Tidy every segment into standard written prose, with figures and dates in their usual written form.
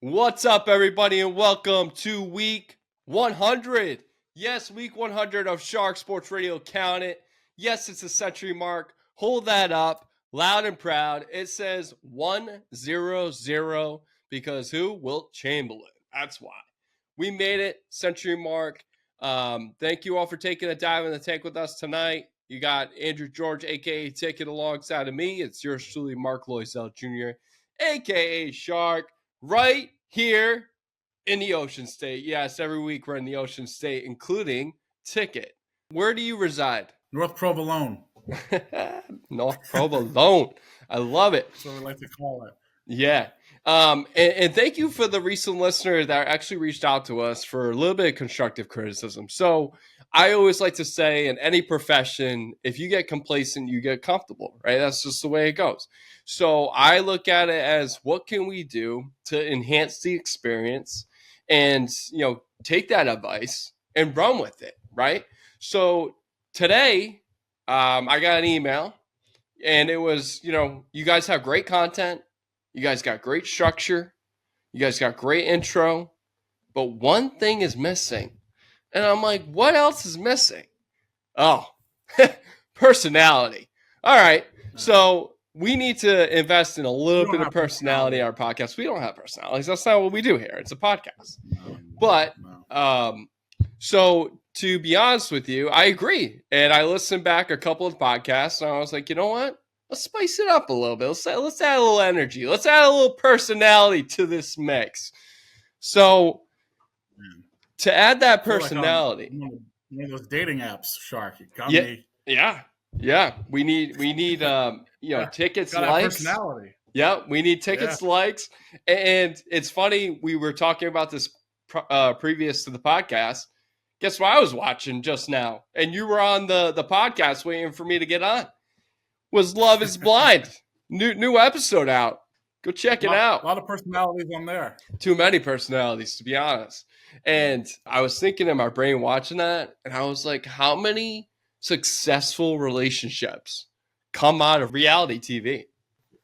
What's up, everybody, and welcome to week 100. Yes, week 100 of Shark Sports Radio. Count it. Yes, it's a century mark. Hold that up loud and proud. It says 100 because who? Wilt Chamberlain. That's why. We made it, century mark. Thank you all for taking a dive in the tank with us tonight. You got Andrew George, a.k.a. Ticket, alongside of me. It's yours truly, Mark Loisel Jr., a.k.a. Shark. Right here in the Ocean State. Yes, every week we're in the Ocean State, including Ticket. Where do you reside? North Provolone. North Provolone. I love it. That's what we like to call it. Yeah. And thank you for the recent listener that actually reached out to us for a little bit of constructive criticism. So I always like to say in any profession, if you get complacent, you get comfortable, right? That's just the way it goes. So I look at it as what can we do to enhance the experience and, take that advice and run with it, right? So today, I got an email and it was, you guys have great content. You guys got great structure. You guys got great intro. But one thing is missing. And I'm like, what else is missing? Oh, personality. All right. So we need to invest in a little bit of personality in our podcast. We don't have personalities. That's not what we do here. It's a podcast. But so to be honest with you, I agree. And I listened back a couple of podcasts and I was like, you know what? Let's spice it up a little bit. Let's add a little energy. Let's add a little personality to this mix. So to add that personality, like one of those dating apps, Shark. You got me. Yeah. We need tickets, likes. Personality. Yeah, we need tickets, likes, and it's funny. We were talking about this previous to the podcast. Guess what I was watching just now, and you were on the podcast waiting for me to get on. Was Love is Blind. New episode out. Go check it out. A lot of personalities on there. Too many personalities, to be honest. And I was thinking in my brain watching that, and I was like, how many successful relationships come out of reality TV?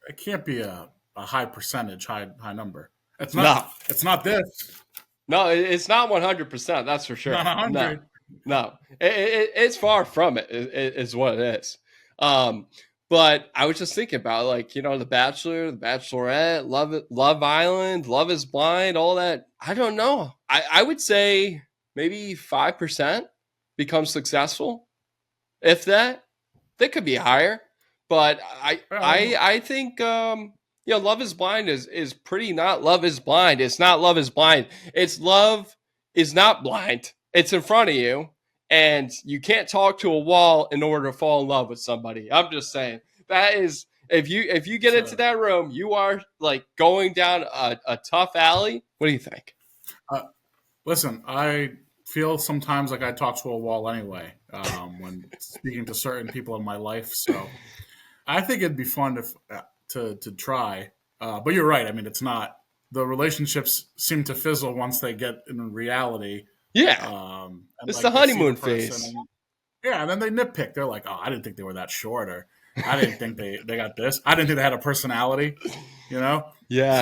It can't be a high percentage, high number. It's not. No. It's not this. No, it's not 100%. That's for sure. Not 100. No. It's far from it. Is what it is. But I was just thinking about The Bachelor, The Bachelorette, Love Island, Love is Blind, all that. I don't know. I would say maybe 5% become successful. If that, they could be higher. But I think Love is Blind is pretty not Love is Blind. It's not Love is Blind. It's Love is not blind. It's in front of you. And you can't talk to a wall in order to fall in love with somebody. I'm just saying that is if you get into that room, you are like going down a tough alley. What do you think? Listen, I feel sometimes like I talk to a wall anyway when speaking to certain people in my life. So I think it'd be fun to try. But you're right. I mean, it's not. The relationships seem to fizzle once they get in reality. Yeah, it's the honeymoon phase. And then they nitpick. They're like, "Oh, I didn't think they were that short," or "I didn't think they got this. I didn't think they had a personality." Yeah.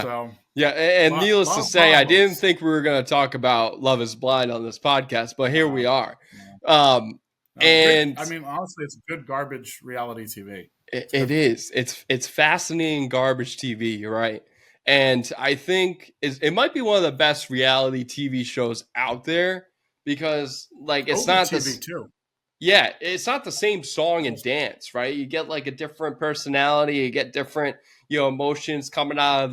So and needless to say, I didn't think we were going to talk about Love is Blind on this podcast, but here we are. And I mean, honestly, it's good garbage reality TV. It is. It's fascinating garbage TV. You're right. And I think it might be one of the best reality TV shows out there because, it's not TV too. Yeah, it's not the same song and dance, right? You get a different personality, you get different, emotions coming out of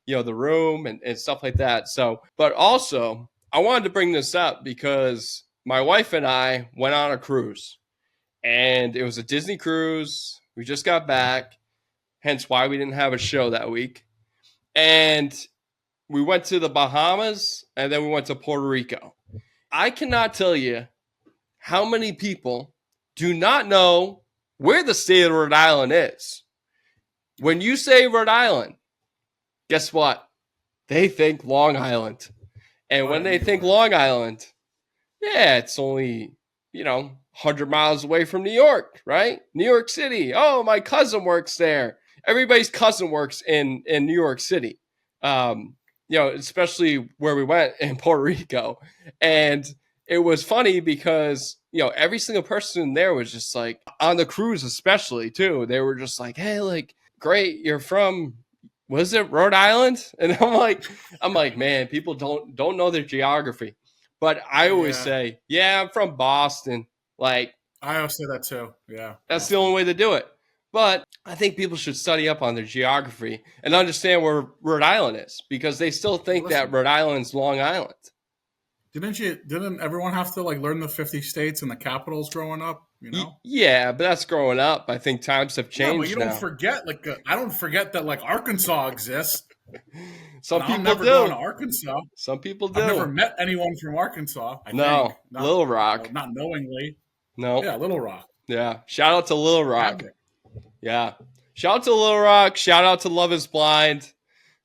the room and stuff like that. So, but also, I wanted to bring this up because my wife and I went on a cruise, and it was a Disney cruise. We just got back, hence why we didn't have a show that week. And we went to the Bahamas, and then we went to Puerto Rico. I cannot tell you how many people do not know where the state of Rhode Island is. When you say Rhode Island, guess what? They think Long Island. And when they think Long Island, it's only, 100 miles away from New York, right? New York City. Oh, my cousin works there. Everybody's cousin works in New York City. especially where we went in Puerto Rico. And it was funny because, every single person there was just like, on the cruise, especially too, they were just like, hey, like, great, you're from, was it Rhode Island? And I'm like, man, people don't know their geography. But I always Yeah, say, yeah, I'm from Boston. Like, I always say that too. Yeah, that's the Boston. only way to do it. But I think people should study up on their geography and understand where Rhode Island is, because they still think that Listen, Rhode Island's Long Island. Didn't everyone have to like learn the 50 states and the capitals growing up? You know. Yeah, but that's growing up. I think times have Yeah, but you changed don't now. forget. Like, I don't forget that like Arkansas exists, and Some I'm people never going to do. Arkansas. Some people I've never do. met anyone from Arkansas. I think No, Little Rock. not knowingly. No. Yeah, Little Rock. Yeah. Shout out to Little Rock. Maverick. Yeah. Shout out to Little Rock. Shout out to Love is Blind.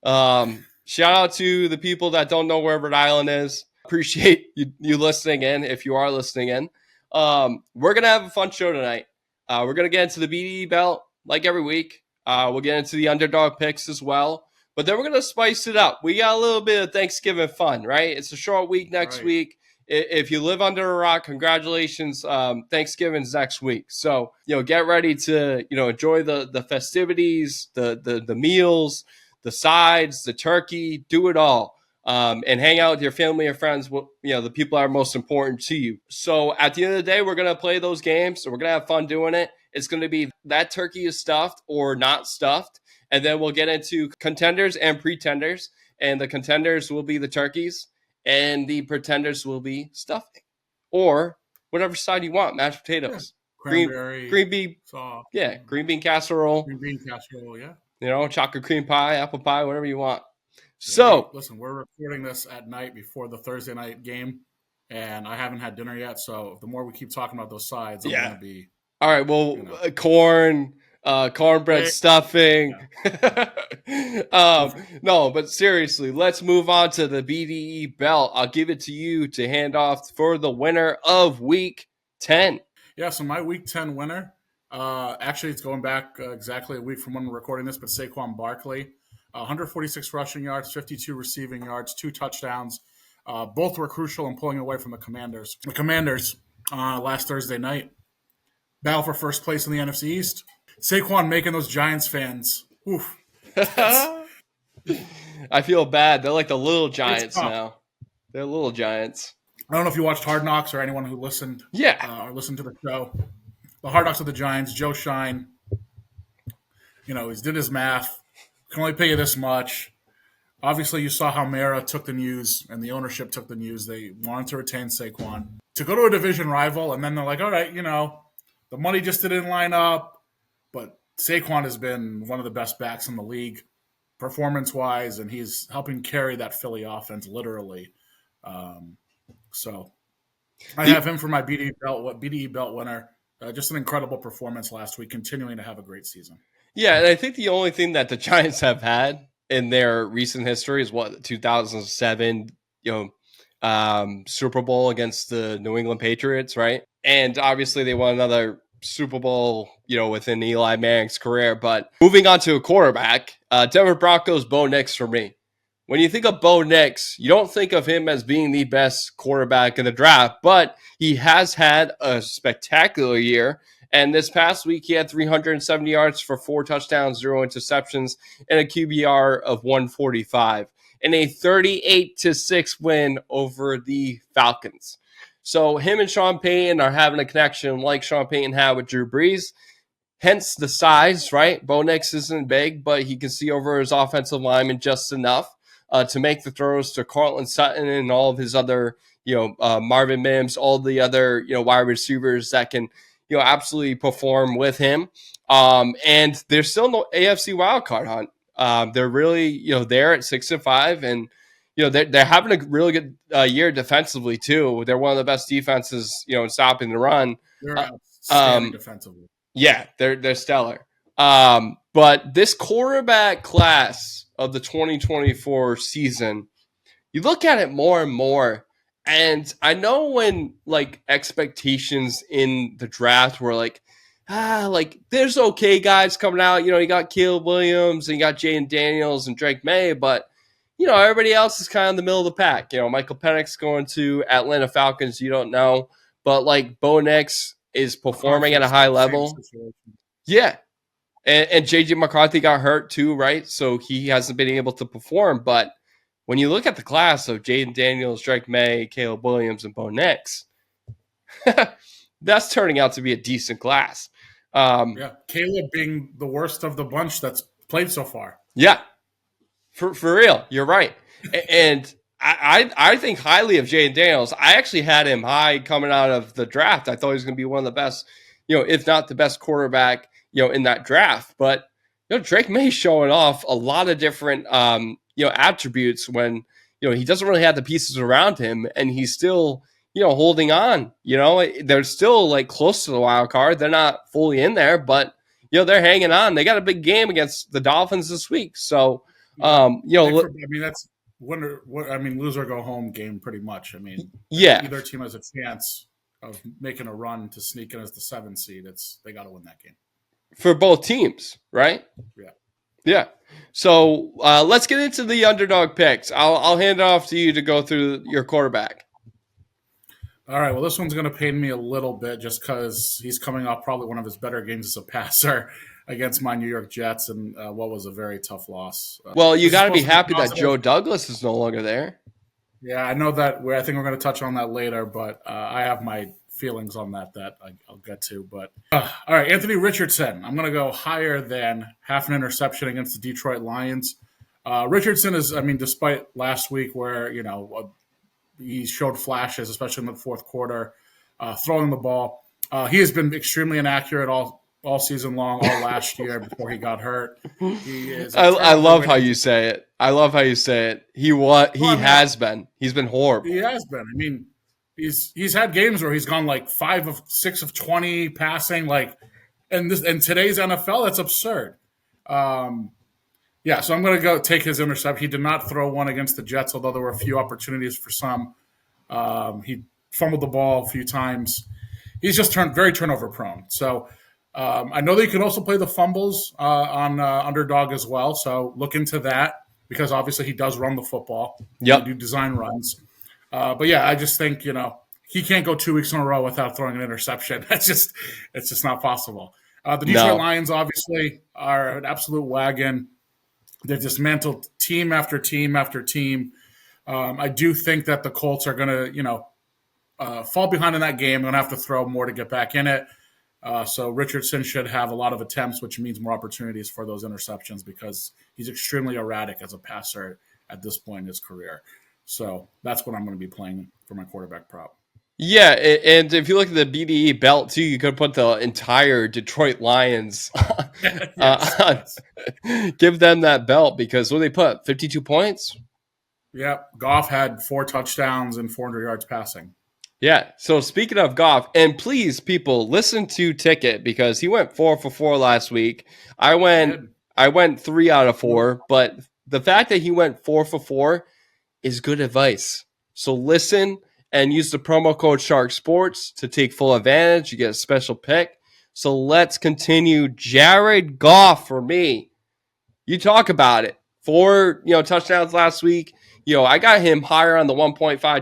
Shout out to the people that don't know where Rhode Island is. Appreciate you listening in, if you are listening in. We're going to have a fun show tonight. We're going to get into the BDE belt like every week. We'll get into the underdog picks as well. But then we're going to spice it up. We got a little bit of Thanksgiving fun, right? It's a short week next week. If you live under a rock, congratulations. Thanksgiving's next week. So, get ready to, enjoy the festivities, the meals, the sides, the turkey, do it all. And hang out with your family and friends, the people that are most important to you. So at the end of the day, we're going to play those games. So we're going to have fun doing it. It's going to be that turkey is stuffed or not stuffed. And then we'll get into contenders and pretenders. And the contenders will be the turkeys, and the pretenders will be stuffing, or whatever side you want, mashed potatoes, Cranberry, green bean, sauce, green bean casserole, green bean casserole. Yeah. Chocolate cream pie, apple pie, whatever you want. Yeah, So listen, we're recording this at night before the Thursday night game, and I haven't had dinner yet. So the more we keep talking about those sides, I'm going to be. All right. Well, corn, cornbread stuffing. No, but seriously, let's move on to the BDE belt. I'll give it to you to hand off for the winner of Week 10. Yeah. So my Week 10 winner, actually, it's going back exactly a week from when we're recording this, but Saquon Barkley, 146 rushing yards, 52 receiving yards, 2 touchdowns. Both were crucial in pulling away from the Commanders. The Commanders last Thursday night battle for first place in the NFC East. Saquon making those Giants fans. Oof. I feel bad. They're like the little Giants now. They're little Giants. I don't know if you watched Hard Knocks or anyone who listened. Or listened to the show. The Hard Knocks of the Giants. Joe Shine. He's did his math. Can only pay you this much. Obviously, you saw how Mara took the news and the ownership took the news. They wanted to retain Saquon. To go to a division rival, and then they're like, all right, the money just didn't line up. But Saquon has been one of the best backs in the league, performance-wise, and he's helping carry that Philly offense literally. So I have him for my BDE belt winner. Just an incredible performance last week, continuing to have a great season. Yeah, and I think the only thing that the Giants have had in their recent history is 2007, Super Bowl against the New England Patriots, right? And obviously they won another Super Bowl, within Eli Manning's career. But moving on to a quarterback, Denver Broncos, Bo Nix for me. When you think of Bo Nix, you don't think of him as being the best quarterback in the draft, but he has had a spectacular year. And this past week, he had 370 yards for 4 touchdowns, 0 interceptions, and a QBR of 145, and a 38-6 win over the Falcons. So him and Sean Payton are having a connection like Sean Payton had with Drew Brees. Hence the size, right? Bo Nix isn't big, but he can see over his offensive lineman just enough to make the throws to Cortland Sutton and all of his other, Marvin Mims, all the other, wide receivers that can, absolutely perform with him. And there's still no AFC wildcard hunt. They're really, there at 6-5, and they're having a really good year defensively too. They're one of the best defenses, in stopping the run. They're outstanding defensively. Yeah, they're stellar. But this quarterback class of the 2024 season, you look at it more and more. And I know when expectations in the draft were there's okay guys coming out. You got Caleb Williams and you got Jaden Daniels and Drake May, but everybody else is kind of in the middle of the pack. Michael Penix going to Atlanta Falcons. You don't know, but like Bo Nix is performing at a high level. Yeah. And JJ McCarthy got hurt too, right? So he hasn't been able to perform. But when you look at the class of Jaden Daniels, Drake May, Caleb Williams, and Bo Nix, that's turning out to be a decent class. Caleb being the worst of the bunch that's played so far. Yeah, for real, you're right. And I think highly of Jaden Daniels. I actually had him high coming out of the draft. I thought he was going to be one of the best, if not the best quarterback, in that draft. But Drake May showing off a lot of different attributes when he doesn't really have the pieces around him, and he's still holding on. They're still like close to the wild card. They're not fully in there, but they're hanging on. They got a big game against the Dolphins this week, so that's winner. Lose or go home game, pretty much. Either team has a chance of making a run to sneak in as the 7th seed. They got to win that game for both teams, right? Yeah. So let's get into the underdog picks. I'll hand it off to you to go through your quarterback. All right. Well, this one's going to pain me a little bit just because he's coming off probably one of his better games as a passer against my New York Jets and what was a very tough loss. Well, you got to be happy that Joe Douglas is no longer there. Yeah, I know that. I think we're going to touch on that later, but I have my feelings on that I'll get to. But all right, Anthony Richardson. I'm going to go higher than half an interception against the Detroit Lions. Richardson is, despite last week where, he showed flashes, especially in the fourth quarter, throwing the ball. He has been extremely inaccurate all season long, all last year before he got hurt. He is. I love how you say it. I love how you say it. He has been. He's been horrible. He has been. He's had games where he's gone like 5 of 6 of 20 passing, and today's NFL, that's absurd. So I'm going to go take his intercept. He did not throw one against the Jets, although there were a few opportunities for some. He fumbled the ball a few times. He's just very turnover prone. So I know that you can also play the fumbles on Underdog as well. So look into that because obviously he does run the football. Yep. He do design runs. But yeah, I just think, he can't go 2 weeks in a row without throwing an interception. It's just not possible. The Detroit Lions obviously are an absolute wagon. They've dismantled team after team after team. I do think that the Colts are going to, fall behind in that game. They're going to have to throw more to get back in it. So Richardson should have a lot of attempts, which means more opportunities for those interceptions because he's extremely erratic as a passer at this point in his career. So that's what I'm going to be playing for my quarterback prop. Yeah, and if you look at the BDE belt too, you could put the entire Detroit Lions, give them that belt because what they put 52 points. Yep, Goff had 4 touchdowns and 400 yards passing. Yeah. So speaking of Goff, and please, people, listen to Ticket because he went 4 for 4 last week. I went 3 out of 4, but the fact that he went 4 for 4 is good advice. So listen and use the promo code Shark Sports to take full advantage. You get a special pick. So let's continue. Jared Goff for me. You talk about it. 4 touchdowns last week. I got him higher on the 1.5